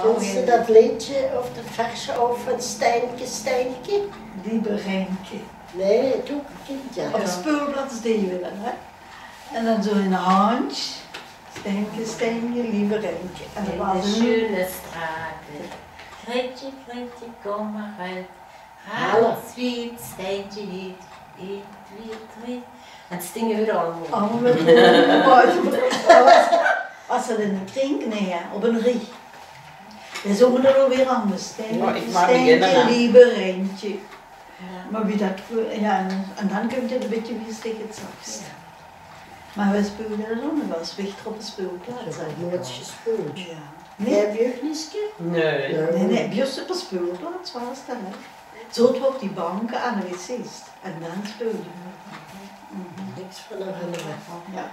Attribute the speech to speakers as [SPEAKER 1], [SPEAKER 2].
[SPEAKER 1] Kent ze dat liedje of de verse over van Stijntje, Stijntje?
[SPEAKER 2] Lieve Reentje.
[SPEAKER 1] Nee, het ook een kind, ja.
[SPEAKER 2] Op het speelblad deden we dat, hè. En dan zo in een handje. Stijntje, Stijntje, lieve Reentje. En dat was
[SPEAKER 3] de schöne straten. Gretje, Gretje, kom maar uit. Haal sweet, Stijntje heet. 1, 2, 3. En het stingen weer allemaal.
[SPEAKER 2] allemaal met als ze in een kring neer, op een rie. Dan zongen er alweer anders. Stijntje, lieve Reentje. Maar wie dat, ja, en dan komt het een beetje wie tegen het zachtst. Maar we speelden er ook nog wel zwichter op een speelplaats.
[SPEAKER 1] Dat heb nooit gespeeld.
[SPEAKER 2] Ja.
[SPEAKER 1] Nee, heb je ook niet
[SPEAKER 3] Nee.
[SPEAKER 2] Nee, juist op een speelplaats was dat, hè. Zo op die banken aan de wc's. En dan speelden we.
[SPEAKER 1] niks van herinneren.
[SPEAKER 2] Ja.